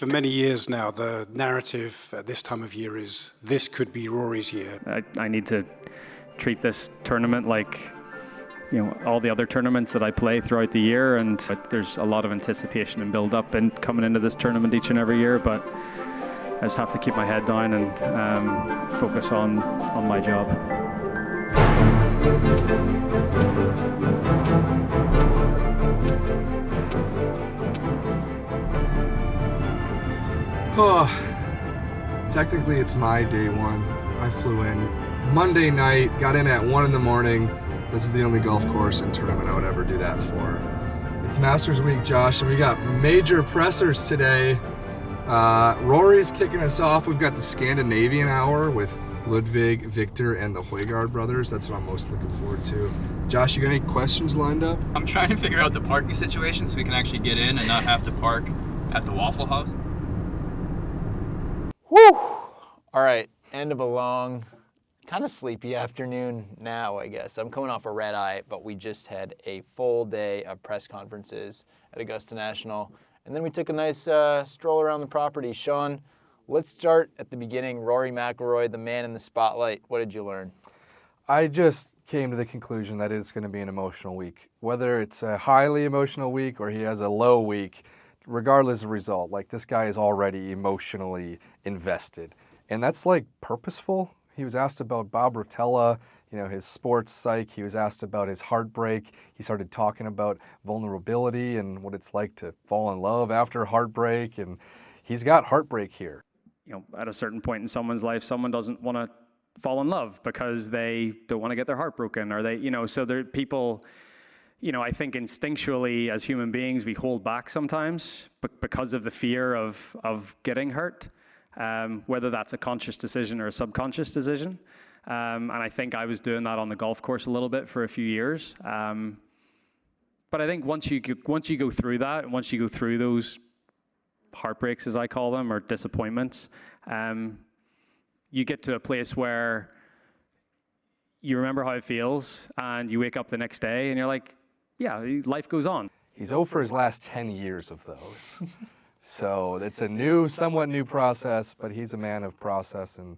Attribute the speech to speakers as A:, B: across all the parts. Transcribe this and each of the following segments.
A: For many years now, the narrative at this time of year is this could be Rory's year.
B: I need to treat this tournament like, all the other tournaments that I play throughout the year, and there's a lot of anticipation and build-up and coming into this tournament each and every year, but I just have to keep my head down and focus on my job.
C: Oh, technically it's my day one. I flew in Monday night, got in at 1 in the morning. This is the only golf course and tournament I would ever do that for. It's Masters Week, Josh, and we got major pressers today. Rory's kicking us off. We've got the Scandinavian Hour with Ludwig, Viktor, and the Hojgaard brothers. That's what I'm most looking forward to. Josh, you got any questions lined up?
D: I'm trying to figure out the parking situation so we can actually get in and not have to park at the Waffle House.
E: Woo! All right, end of a long, kind of sleepy afternoon now, I guess. I'm coming off a red eye, but we just had a full day of press conferences at Augusta National. And then we took a nice stroll around the property. Sean, let's start at the beginning. Rory McIlroy, the man in the spotlight. What did you learn?
C: I just came to the conclusion that it's going to be an emotional week. Whether it's a highly emotional week or he has a low week, regardless of result, like this guy is already emotionally invested. And that's like purposeful. He was asked about Bob Rotella, his sports psych. He was asked about his heartbreak. He started talking about vulnerability and what it's like to fall in love after heartbreak. And he's got heartbreak here.
B: At a certain point in someone's life, someone doesn't want to fall in love because they don't want to get their heart broken, or so there are people, I think instinctually as human beings, we hold back sometimes because of the fear of getting hurt, whether that's a conscious decision or a subconscious decision. And I think I was doing that on the golf course a little bit for a few years. But I think once you go through that, and once you go through those heartbreaks, as I call them, or disappointments, you get to a place where you remember how it feels, and you wake up the next day, and you're like, yeah, life goes on.
C: He's over his last 10 years of those. So it's a somewhat new process, but he's a man of process, and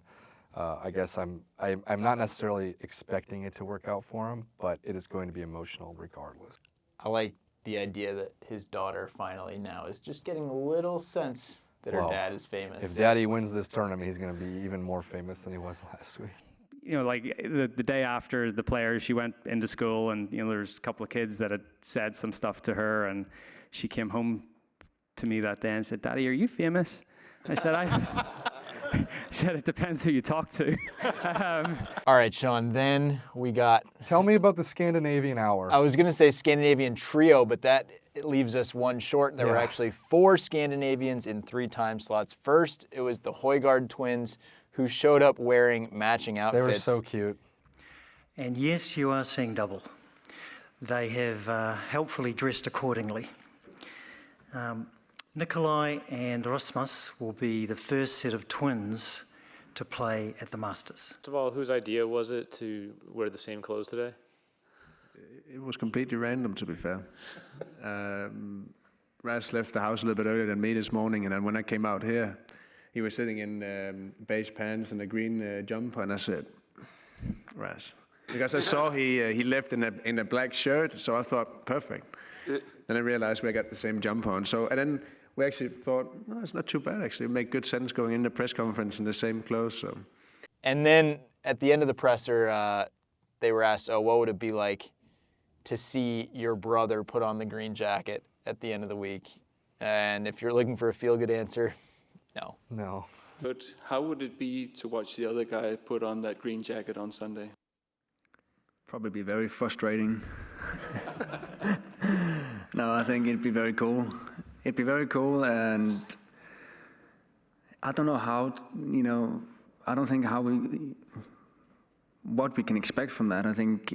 C: I guess I'm not necessarily expecting it to work out for him, but it is going to be emotional regardless.
E: I like the idea that his daughter finally now is just getting a little sense that her dad is famous.
C: If Daddy wins this tournament, he's going to be even more famous than he was last week.
B: Like the day after the players, she went into school, and there's a couple of kids that had said some stuff to her, and she came home to me that day and said, "Daddy, are you famous?" I said, I said, "It depends who you talk to."
E: All right, Sean, then we got...
C: Tell me about the Scandinavian Hour.
E: I was going to say Scandinavian Trio, but it leaves us one short. There were actually 4 Scandinavians in 3 time slots. First, it was the Hojgaard twins, who showed up wearing matching outfits.
C: They were so cute.
F: And yes, you are seeing double. They have helpfully dressed accordingly. Nicolai and Rasmus will be the first set of twins to play at the Masters.
G: First of all, whose idea was it to wear the same clothes today?
H: It was completely random, to be fair. Ras left the house a little bit earlier than me this morning, and then when I came out here, he was sitting in beige pants and a green jumper, and I said, "Ras," because I saw he left in a black shirt, so I thought, perfect. Then I realized we got the same jumper on. And then we actually thought, no, it's not too bad, actually. It made good sense going in the press conference in the same clothes. So.
E: And then at the end of the presser, they were asked, what would it be like to see your brother put on the green jacket at the end of the week? And if you're looking for a feel-good answer, no.
C: No.
I: But how would it be to watch the other guy put on that green jacket on Sunday?
H: Probably be very frustrating. No, I think it'd be very cool. It'd be very cool, and I don't know how, I don't think what we can expect from that. I think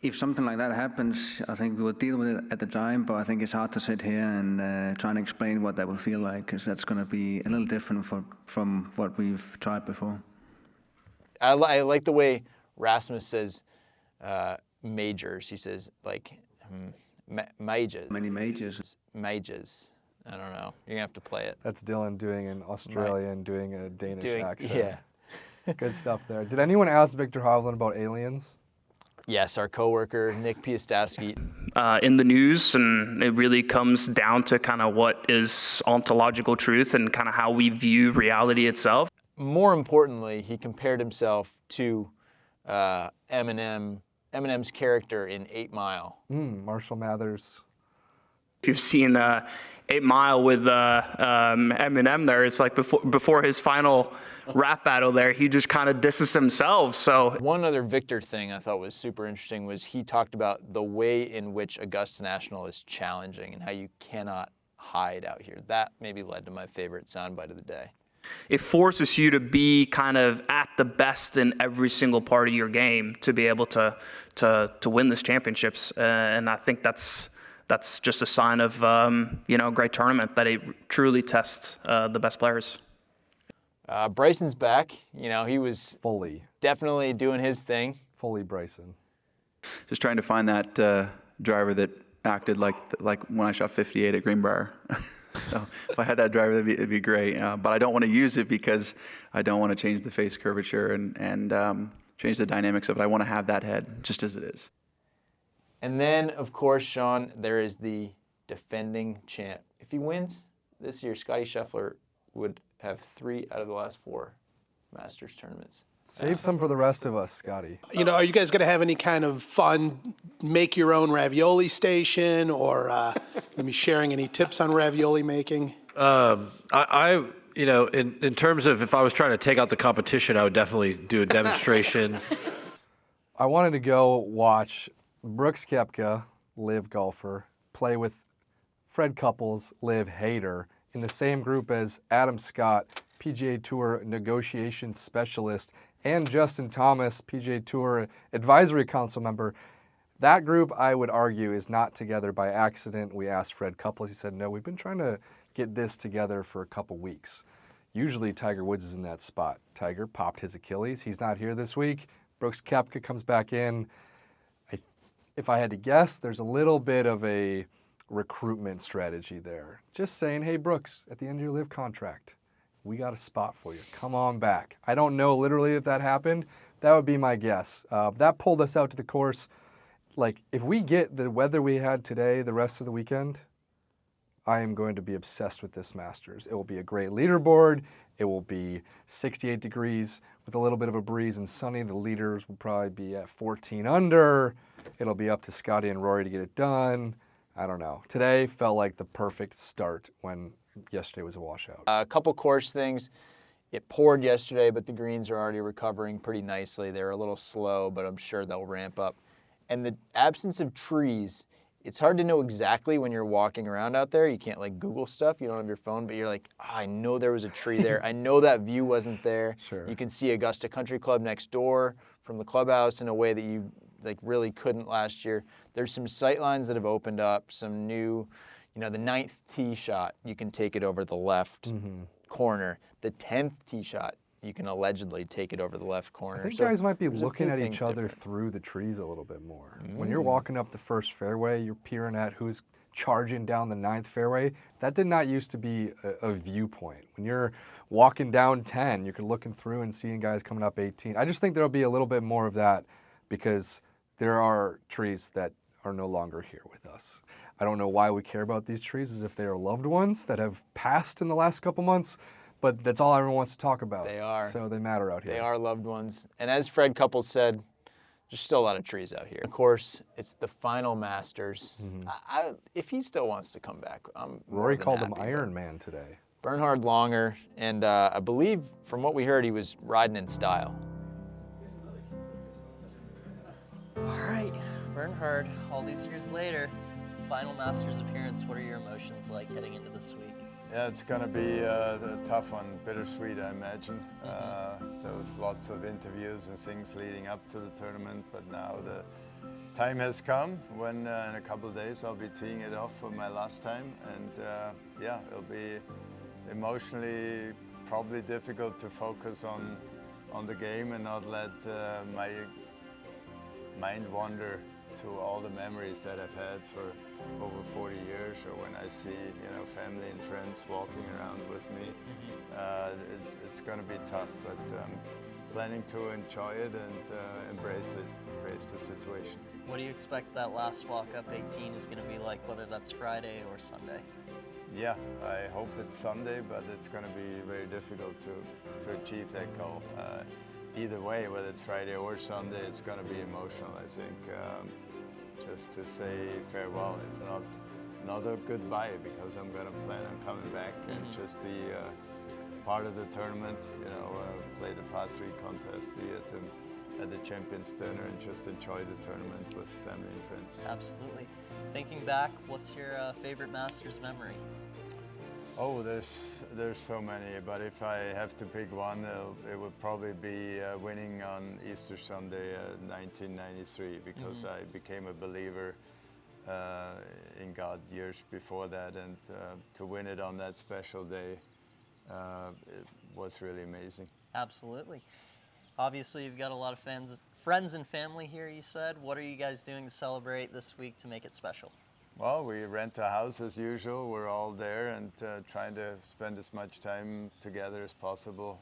H: if something like that happens, I think we will deal with it at the time, but I think it's hard to sit here and try and explain what that will feel like, because that's going to be a little different from what we've tried before.
E: I like the way Rasmus says majors. He says, majors.
H: Many majors.
E: Majors. I don't know. You're gonna have to play it.
C: That's Dylan doing an Australian, doing a Danish accent.
E: Yeah.
C: Good stuff there. Did anyone ask Viktor Hovland about aliens?
E: Yes, our coworker Nick Piastowski.
J: In the news, and it really comes down to kind of what is ontological truth and kind of how we view reality itself.
E: More importantly, he compared himself to Eminem's character in 8 Mile.
C: Marshall Mathers.
J: If you've seen 8 Mile with Eminem there, it's like before his final rap battle there, he just kind of disses himself. So
E: one other Viktor thing I thought was super interesting was he talked about the way in which Augusta National is challenging and how you cannot hide out here. That maybe led to my favorite soundbite of the day.
J: It forces you to be kind of at the best in every single part of your game to be able to win this championships. And I think that's just a sign of a great tournament, that it truly tests the best players.
E: Bryson's back. He was
C: fully
E: definitely doing his thing.
C: Fully Bryson.
K: Just trying to find that driver that acted like when I shot 58 at Greenbrier. So if I had that driver, it'd be great. But I don't want to use it because I don't want to change the face curvature and change the dynamics of it. I want to have that head just as it is.
E: And then, of course, Sean, there is the defending champ. If he wins this year, Scottie Scheffler would have 3 out of the last 4 Masters tournaments.
C: Save some for the rest of us, Scottie.
L: Are you guys going to have any kind of fun, make your own ravioli station, or going to be sharing any tips on ravioli making?
M: In terms of if I was trying to take out the competition, I would definitely do a demonstration.
C: I wanted to go watch Brooks Koepka, live golfer, play with Fred Couples, live hater, in the same group as Adam Scott, PGA Tour negotiation specialist, and Justin Thomas, PGA Tour advisory council member. That group, I would argue, is not together by accident. We asked Fred Couples. He said, no, we've been trying to get this together for a couple weeks. Usually Tiger Woods is in that spot. Tiger popped his Achilles. He's not here this week. Brooks Koepka comes back in. If I had to guess, there's a little bit of a recruitment strategy there. Just saying, hey, Brooks, at the end of your live contract, we got a spot for you. Come on back. I don't know literally if that happened. That would be my guess. That pulled us out to the course. Like, if we get the weather we had today the rest of the weekend, I am going to be obsessed with this Masters. It will be a great leaderboard. It will be 68 degrees with a little bit of a breeze and sunny. The leaders will probably be at 14 under. It'll be up to Scottie and Rory to get it done. I don't know. Today felt like the perfect start when yesterday was a washout.
E: A couple course things. It poured yesterday, but the greens are already recovering pretty nicely. They're a little slow, but I'm sure they'll ramp up. And the absence of trees, it's hard to know exactly when you're walking around out there. You can't Google stuff. You don't have your phone, but you're like, I know there was a tree there. I know that view wasn't there.
C: Sure.
E: You can see Augusta Country Club next door from the clubhouse in a way that you really couldn't last year. There's some sight lines that have opened up, some new, the 9th tee shot, you can take it over the left corner. The 10th tee shot, you can allegedly take it over the left corner.
C: I think guys might be looking at each other through the trees a little bit more. When you're walking up the first fairway, you're peering at who's charging down the 9th fairway. That did not used to be a viewpoint. When you're walking down 10, you're looking through and seeing guys coming up 18. I just think there'll be a little bit more of that because there are trees that are no longer here with us. I don't know why we care about these trees as if they are loved ones that have passed in the last couple months, but that's all everyone wants to talk about.
E: They are.
C: So they matter out here.
E: They are loved ones. And as Fred Couples said, there's still a lot of trees out here. Of course, it's the final Masters. If he still wants to come back, I'm
C: Rory
E: more than
C: called him
E: happy,
C: Iron Man today.
E: Bernhard Langer, and I believe from what we heard, he was riding in style.
N: All right, Bernhard, all these years later, final Masters appearance, what are your emotions like heading into this week?
O: Yeah, it's going to be a tough one, bittersweet, I imagine. There was lots of interviews and things leading up to the tournament, but now the time has come when in a couple of days I'll be teeing it off for my last time, and yeah, it'll be emotionally probably difficult to focus on the game and not let my mind wander to all the memories that I've had for over 40 years, or when I see, you know, family and friends walking around with me. It's going to be tough, but planning to enjoy it and embrace the situation.
N: What do you expect that last walk up 18 is going to be like, whether that's Friday or Sunday?
O: Yeah, I hope it's Sunday, but it's going to be very difficult to achieve that goal. Either way, whether it's Friday or Sunday, it's going to be emotional, I think. Just to say farewell, it's not a goodbye, because I'm going to plan on coming back and just be part of the tournament, you know, play the par 3 contest, be at the Champions Dinner, and just enjoy the tournament with family and friends.
N: Absolutely. Thinking back, what's your favorite Masters memory?
O: Oh, there's so many, but if I have to pick one, it would probably be winning on Easter Sunday 1993, because I became a believer in God years before that, and to win it on that special day, it was really amazing.
N: Absolutely. Obviously, you've got a lot of friends and family here, you said. What are you guys doing to celebrate this week to make it special?
O: Well, we rent a house as usual. We're all there and trying to spend as much time together as possible,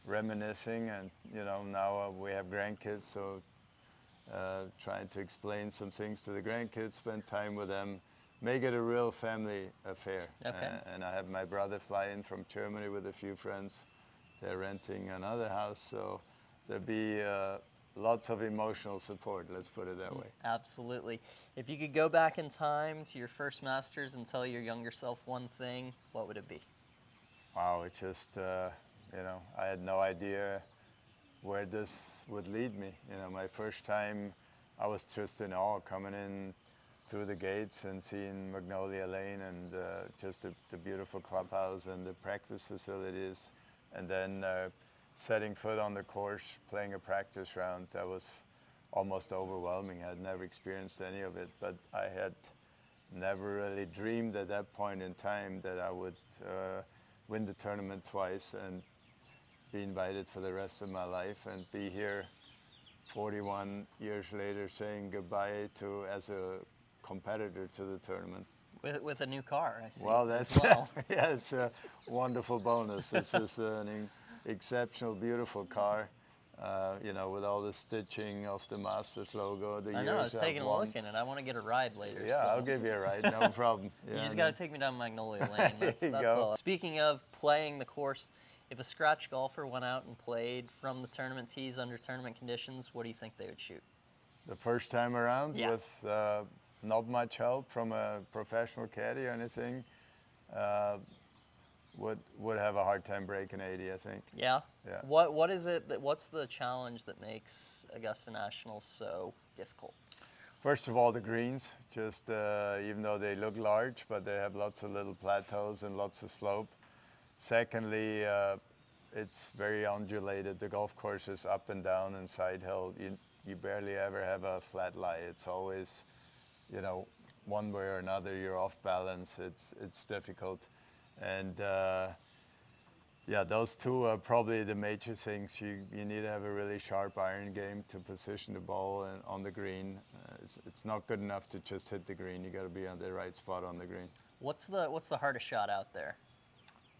O: reminiscing. And, you know, now we have grandkids, so trying to explain some things to the grandkids, spend time with them, make it a real family affair.
N: Okay.
O: And I have my brother fly in from Germany with a few friends. They're renting another house, so there'll be lots of emotional support, let's put it that way.
N: Absolutely. If you could go back in time to your first Masters and tell your younger self one thing, what would it be?
O: Wow, it just, you know, I had no idea where this would lead me. You know, my first time, I was just in awe coming in through the gates and seeing Magnolia Lane and just the beautiful clubhouse and the practice facilities. And then setting foot on the course, playing a practice round, that was almost overwhelming. I'd never experienced any of it, but I had never really dreamed at that point in time that I would win the tournament twice and be invited for the rest of my life, and be here 41 years later saying goodbye to as a competitor to the tournament.
N: With a new car, I see.
O: Well, that's
N: well.
O: yeah, it's a wonderful bonus. This is an exceptional, beautiful car, you know, with all the stitching of the Masters logo.
N: I know, I was taking a look in it. I want to get a ride later.
O: Yeah,
N: so.
O: I'll give you a ride, no problem.
N: You just got to take me down Magnolia Lane. That's all. Speaking of playing the course, if a scratch golfer went out and played from the tournament tees under tournament conditions, what do you think they would shoot?
O: The first time around,
N: yeah.
O: with not much help from a professional caddy or anything, would have a hard time breaking 80, I think.
N: Yeah?
O: Yeah.
N: What is it what's the challenge that makes Augusta National so difficult?
O: First of all, the greens, just even though they look large, but they have lots of little plateaus and lots of slope. Secondly, it's very undulated. The golf course is up and down and side hill. You barely ever have a flat lie. It's always, you know, one way or another, you're off balance. It's difficult. And yeah, those two are probably the major things. You need to have a really sharp iron game to position the ball on the green. It's not good enough to just hit the green. You got to be on the right spot on the green.
N: What's the hardest shot out there,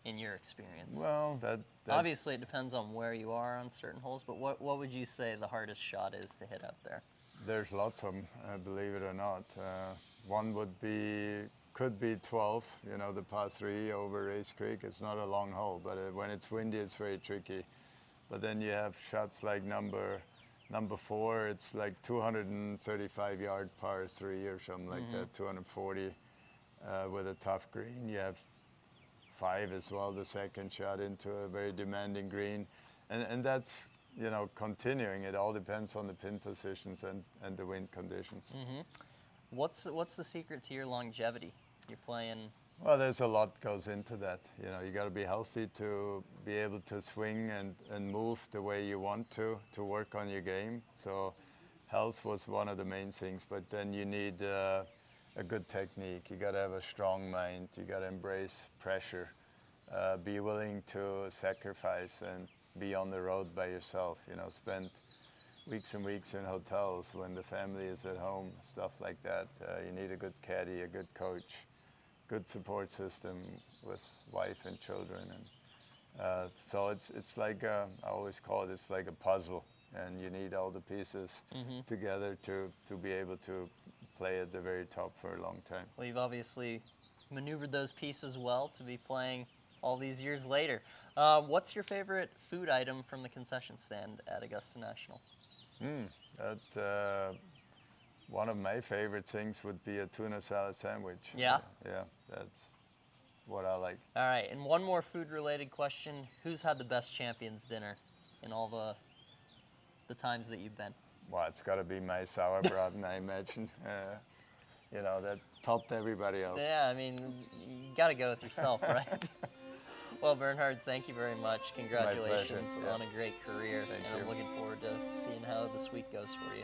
N: in your experience?
O: Well, that
N: obviously it depends on where you are on certain holes, but what would you say the hardest shot is to hit out there?
O: There's lots of them, believe it or not. One could be 12, you know, the par 3 over Race Creek. It's not a long hole, but when it's windy, it's very tricky. But then you have shots like number 4, it's like 235 yard par 3 or something like that, 240 with a tough green. You have 5 as well, the second shot into a very demanding green. And that's, you know, continuing. It all depends on the pin positions and the wind conditions.
N: What's the secret to your longevity? You're playing...
O: Well, there's a lot goes into that. You know, you got to be healthy to be able to swing and move the way you want to work on your game. So health was one of the main things, but then you need a good technique. You got to have a strong mind. You got to embrace pressure, be willing to sacrifice and be on the road by yourself. You know, spend weeks and weeks in hotels when the family is at home, stuff like that. You need a good caddy, a good coach, good support system with wife and children. And so it's like, I always call it, it's like a puzzle. And you need all the pieces together to be able to play at the very top for a long time.
N: Well, you've obviously maneuvered those pieces well to be playing all these years later. What's your favorite food item from the concession stand at Augusta National?
O: One of my favorite things would be a tuna salad sandwich.
N: Yeah?
O: Yeah, that's what I like.
N: All right, and one more food-related question. Who's had the best champions dinner in all the times that you've been?
O: Well, it's got to be my sauerbraten, I imagine. You know, that topped everybody else.
N: Yeah, I mean, you got to go with yourself, right? Well, Bernhard, thank you very much. Congratulations on a great career.
O: Thank
N: and
O: you.
N: I'm looking forward to seeing how this week goes for you.